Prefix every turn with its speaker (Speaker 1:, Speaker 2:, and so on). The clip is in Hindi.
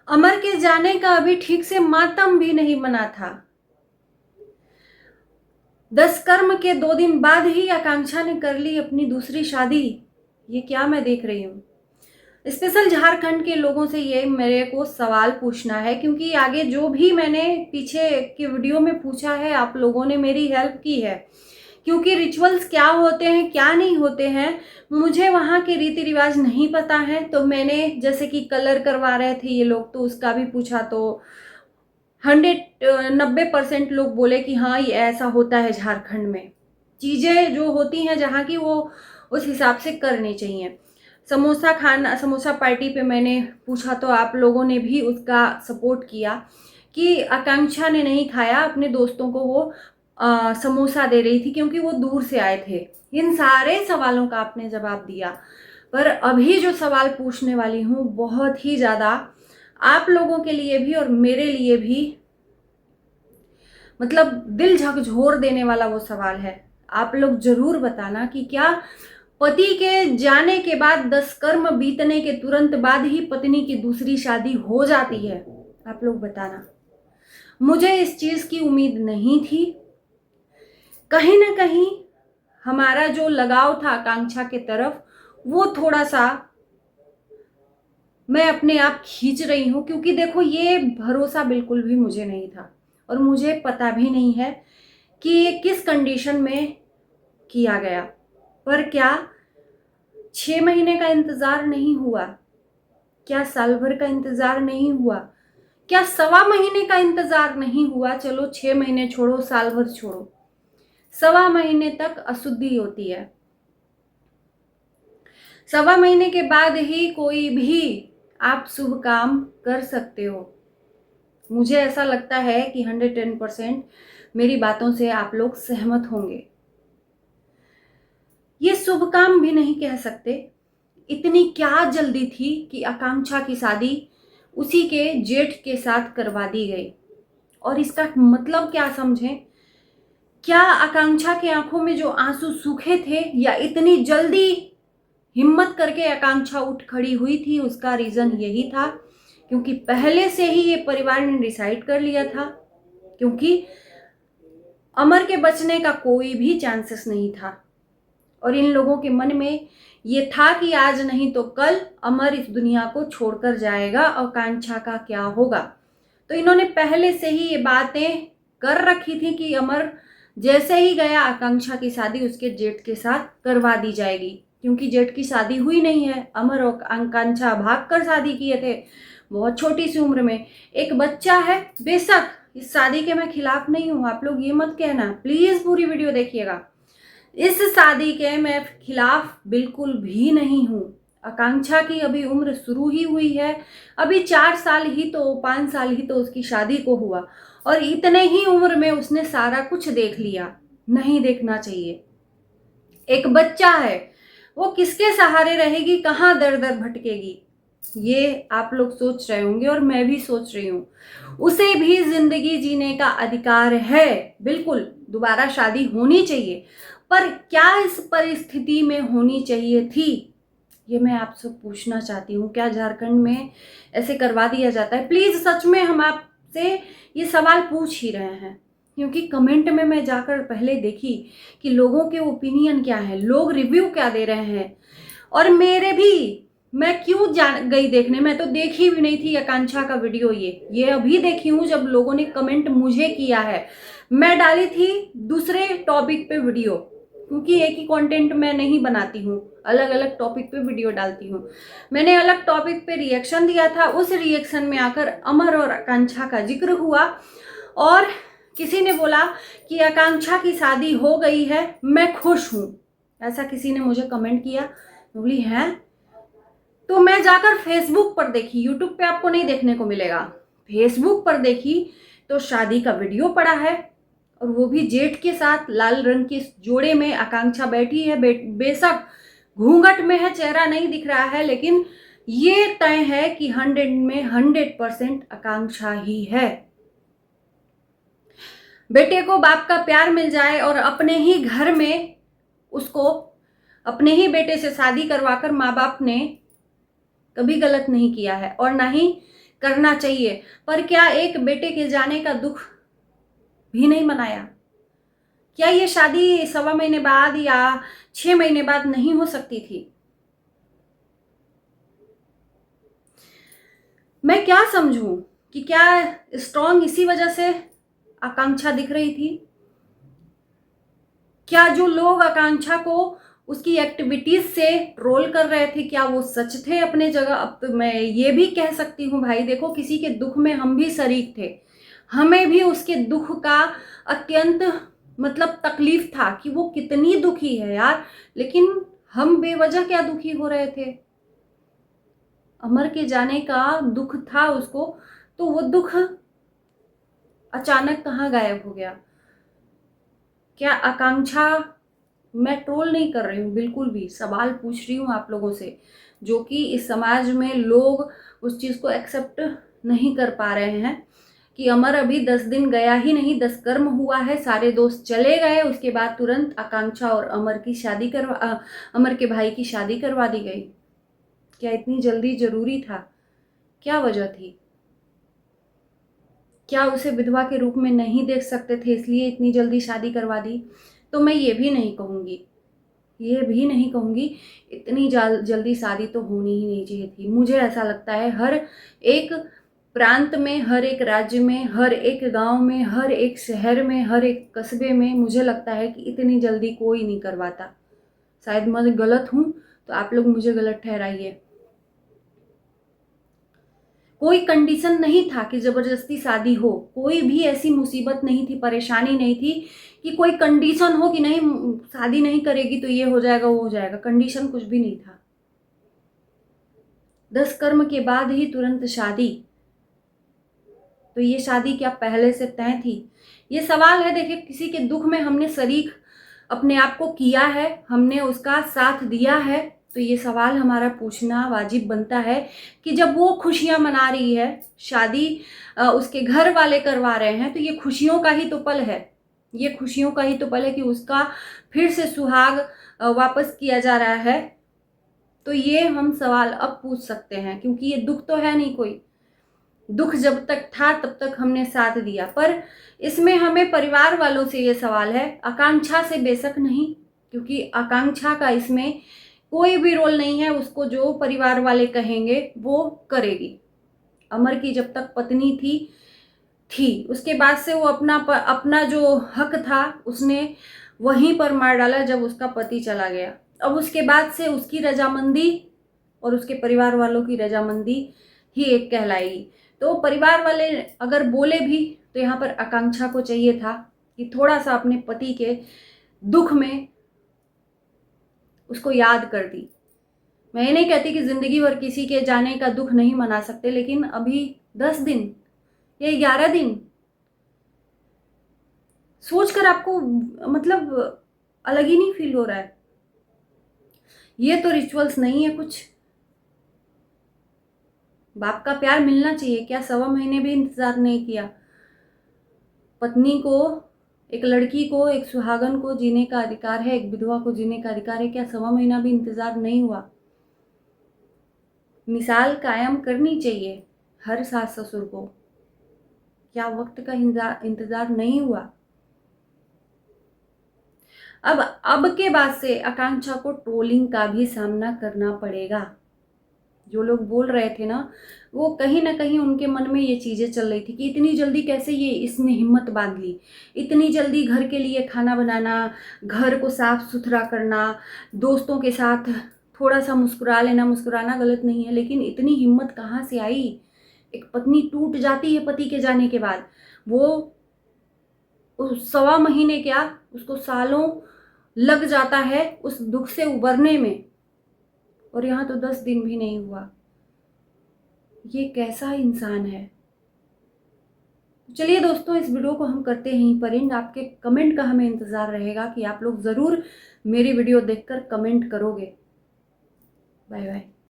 Speaker 1: अमर के जाने का अभी ठीक से मातम भी नहीं बना था। 10 कर्म के 2 दिन बाद ही आकांक्षा ने कर ली अपनी दूसरी शादी। ये क्या मैं देख रही हूँ। स्पेशल झारखंड के लोगों से ये मेरे को सवाल पूछना है, क्योंकि आगे जो भी मैंने पीछे के वीडियो में पूछा है आप लोगों ने मेरी हेल्प की है, क्योंकि रिचुअल्स क्या होते हैं क्या नहीं होते हैं मुझे वहाँ के रीति रिवाज नहीं पता है। तो मैंने जैसे कि कलर करवा रहे थे ये लोग, तो उसका भी पूछा तो 90% लोग बोले कि हाँ ये ऐसा होता है झारखंड में। चीज़ें जो होती हैं जहाँ की वो उस हिसाब से करनी चाहिए। समोसा खाना, समोसा पार्टी पे मैंने पूछा तो आप लोगों ने भी उसका सपोर्ट किया कि आकांक्षा ने नहीं खाया, अपने दोस्तों को वो समोसा दे रही थी क्योंकि वो दूर से आए थे। इन सारे सवालों का आपने जवाब दिया। पर अभी जो सवाल पूछने वाली हूँ बहुत ही ज़्यादा आप लोगों के लिए भी और मेरे लिए भी मतलब दिल झकझोर देने वाला वो सवाल है। आप लोग जरूर बताना कि क्या पति के जाने के बाद 10 कर्म बीतने के तुरंत बाद ही पत्नी की दूसरी शादी हो जाती है? आप लोग बताना। मुझे इस चीज की उम्मीद नहीं थी। कहीं ना कहीं हमारा जो लगाव था आकांक्षा के तरफ वो थोड़ा सा मैं अपने आप खींच रही हूँ, क्योंकि देखो ये भरोसा बिल्कुल भी मुझे नहीं था और मुझे पता भी नहीं है कि ये किस कंडीशन में किया गया। पर क्या 6 महीने का इंतजार नहीं हुआ? क्या साल भर का इंतजार नहीं हुआ? क्या 1.25 महीने का इंतजार नहीं हुआ? चलो 6 महीने छोड़ो, साल भर छोड़ो, 1.25 महीने तक अशुद्धि होती है। 1.25 महीने के बाद ही कोई भी आप शुभ काम कर सकते हो। मुझे ऐसा लगता है कि 110% मेरी बातों से आप लोग सहमत होंगे। ये शुभ काम भी नहीं कह सकते। इतनी क्या जल्दी थी कि आकांक्षा की शादी उसी के जेठ के साथ करवा दी गई। और इसका मतलब क्या समझें? क्या आकांक्षा के आंखों में जो आंसू सूखे थे, या इतनी जल्दी हिम्मत करके आकांक्षा उठ खड़ी हुई थी, उसका रीजन यही था क्योंकि पहले से ही ये परिवार ने डिसाइड कर लिया था, क्योंकि अमर के बचने का कोई भी चांसेस नहीं था। और इन लोगों के मन में ये था कि आज नहीं तो कल अमर इस दुनिया को छोड़कर जाएगा, आकांक्षा का क्या होगा। तो इन्होंने पहले से ही ये बातें कर रखी थी कि अमर जैसे ही गया आकांक्षा की शादी उसके जेठ के साथ करवा दी जाएगी, क्योंकि जेठ की शादी हुई नहीं है। अमर और आकांक्षा भागकर शादी किए थे बहुत छोटी सी उम्र में। एक बच्चा है। बेशक इस शादी के मैं खिलाफ नहीं हूं, आप लोग ये मत कहना, प्लीज पूरी वीडियो देखिएगा। इस शादी के मैं खिलाफ बिल्कुल भी नहीं हूं। आकांक्षा की अभी उम्र शुरू ही हुई है, अभी 4 साल ही तो 5 साल ही तो उसकी शादी को हुआ, और इतने ही उम्र में उसने सारा कुछ देख लिया। नहीं देखना चाहिए। एक बच्चा है, वो किसके सहारे रहेगी, कहाँ दर दर भटकेगी, ये आप लोग सोच रहे होंगे और मैं भी सोच रही हूँ। उसे भी जिंदगी जीने का अधिकार है, बिल्कुल दोबारा शादी होनी चाहिए। पर क्या इस परिस्थिति में होनी चाहिए थी, ये मैं आपसे पूछना चाहती हूँ। क्या झारखंड में ऐसे करवा दिया जाता है? प्लीज सच में हम आपसे ये सवाल पूछ ही रहे हैं, क्योंकि कमेंट में मैं जाकर पहले देखी कि लोगों के ओपिनियन क्या है, लोग रिव्यू क्या दे रहे हैं। और मेरे भी, मैं क्यों जान गई देखने, मैं तो देखी भी नहीं थी आकांक्षा का वीडियो। ये अभी देखी हूँ जब लोगों ने कमेंट मुझे किया है। मैं डाली थी दूसरे टॉपिक पे वीडियो, क्योंकि एक ही कंटेंट मैं नहीं बनाती हूँ, अलग अलग टॉपिक पे वीडियो डालती हूँ। मैंने अलग टॉपिक पे रिएक्शन दिया था, उस रिएक्शन में आकर अमर और आकांक्षा का जिक्र हुआ और किसी ने बोला कि आकांक्षा की शादी हो गई है, मैं खुश हूँ, ऐसा किसी ने मुझे कमेंट किया। बोली है, तो मैं जाकर फेसबुक पर देखी, यूट्यूब पे आपको नहीं देखने को मिलेगा, फेसबुक पर देखी तो शादी का वीडियो पड़ा है, और वो भी जेठ के साथ लाल रंग के जोड़े में आकांक्षा बैठी है। बेशक घूंघट में है, चेहरा नहीं दिख रहा है, लेकिन ये तय है कि 100 में 100% आकांक्षा ही है। बेटे को बाप का प्यार मिल जाए और अपने ही घर में उसको अपने ही बेटे से शादी करवाकर माँ बाप ने कभी गलत नहीं किया है, और ना ही करना चाहिए, पर क्या एक बेटे के जाने का दुख भी नहीं मनाया? क्या ये शादी 1.25 महीने बाद या 6 महीने बाद नहीं हो सकती थी? मैं क्या समझूं कि क्या स्ट्रॉन्ग इसी वजह से आकांक्षा दिख रही थी? क्या जो लोग आकांक्षा को उसकी एक्टिविटीज से ट्रोल कर रहे थे, क्या वो सच थे अपने जगह? अब तो मैं ये भी कह सकती हूँ भाई देखो, किसी के दुख में हम भी शरीक थे, हमें भी उसके दुख का अत्यंत मतलब तकलीफ था कि वो कितनी दुखी है यार, लेकिन हम बेवजह क्या दुखी हो रहे थे? अमर के जाने का दुख था उसको, तो वो दुख अचानक कहाँ गायब हो गया? क्या आकांक्षा, मैं ट्रोल नहीं कर रही हूँ बिल्कुल भी, सवाल पूछ रही हूँ आप लोगों से, जो कि इस समाज में लोग उस चीज़ को एक्सेप्ट नहीं कर पा रहे हैं कि अमर अभी 10 दिन गया ही नहीं, 10 कर्म हुआ है, सारे दोस्त चले गए, उसके बाद तुरंत आकांक्षा और अमर के भाई की शादी करवा दी गई। क्या इतनी जल्दी जरूरी था? क्या वजह थी? क्या उसे विधवा के रूप में नहीं देख सकते थे इसलिए इतनी जल्दी शादी करवा दी? तो मैं ये भी नहीं कहूँगी इतनी जल्दी शादी तो होनी ही नहीं चाहिए थी। मुझे ऐसा लगता है हर एक प्रांत में, हर एक राज्य में, हर एक गांव में, हर एक शहर में, हर एक कस्बे में मुझे लगता है कि इतनी जल्दी कोई नहीं करवाता। शायद मैं गलत हूँ तो आप लोग मुझे गलत ठहराइए। कोई कंडीशन नहीं था कि जबरदस्ती शादी हो, कोई भी ऐसी मुसीबत नहीं थी, परेशानी नहीं थी कि कोई कंडीशन हो कि नहीं शादी नहीं करेगी तो ये हो जाएगा वो हो जाएगा। कंडीशन कुछ भी नहीं था। 10 कर्म के बाद ही तुरंत शादी, तो ये शादी क्या पहले से तय थी? ये सवाल है। देखिए, किसी के दुख में हमने शरीक अपने आप को किया है, हमने उसका साथ दिया है, तो ये सवाल हमारा पूछना वाजिब बनता है कि जब वो खुशियां मना रही है, शादी उसके घर वाले करवा रहे हैं, तो ये खुशियों का ही तो पल है। ये खुशियों का ही तो पल है कि उसका फिर से सुहाग वापस किया जा रहा है। तो ये हम सवाल अब पूछ सकते हैं, क्योंकि ये दुख तो है नहीं कोई। दुख जब तक था तब तक हमने साथ दिया, पर इसमें हमें परिवार वालों से ये सवाल है, आकांक्षा से बेशक नहीं, क्योंकि आकांक्षा का इसमें कोई भी रोल नहीं है। उसको जो परिवार वाले कहेंगे वो करेगी। अमर की जब तक पत्नी थी उसके बाद से वो अपना जो हक था उसने वहीं पर मार डाला जब उसका पति चला गया। अब उसके बाद से उसकी रजामंदी और उसके परिवार वालों की रजामंदी ही एक कहलाएगी। तो परिवार वाले अगर बोले भी तो यहाँ पर आकांक्षा को चाहिए था कि थोड़ा सा अपने पति के दुख में उसको याद कर दी। मैं ये नहीं कहती कि जिंदगी भर किसी के जाने का दुख नहीं मना सकते, लेकिन अभी 10 दिन या 11 दिन सोचकर आपको मतलब अलग ही नहीं फील हो रहा है? ये तो रिचुअल्स नहीं है कुछ। बाप का प्यार मिलना चाहिए क्या? 1.25 महीने भी इंतजार नहीं किया? पत्नी को, एक लड़की को, एक सुहागन को जीने का अधिकार है, एक विधवा को जीने का अधिकार है, क्या 1.25 महीना भी इंतजार नहीं हुआ? मिसाल कायम करनी चाहिए हर सास ससुर को। क्या वक्त का इंतजार नहीं हुआ? अब के बाद से आकांक्षा को ट्रोलिंग का भी सामना करना पड़ेगा। जो लोग बोल रहे थे ना, वो कहीं ना कहीं उनके मन में ये चीजें चल रही थी कि इतनी जल्दी कैसे इसने हिम्मत बांध ली, इतनी जल्दी घर के लिए खाना बनाना, घर को साफ सुथरा करना, दोस्तों के साथ थोड़ा सा मुस्कुरा लेना। मुस्कुराना गलत नहीं है, लेकिन इतनी हिम्मत कहाँ से आई? एक पत्नी टूट जाती है पति के जाने के बाद, वो 1.25 महीने क्या, उसको सालों लग जाता है उस दुख से उबरने में, और यहाँ तो 10 दिन भी नहीं हुआ। ये कैसा इंसान है? चलिए दोस्तों, इस वीडियो को हम करते हैं यहीं पर एंड। आपके कमेंट का हमें इंतज़ार रहेगा कि आप लोग ज़रूर मेरी वीडियो देखकर कमेंट करोगे। Bye bye.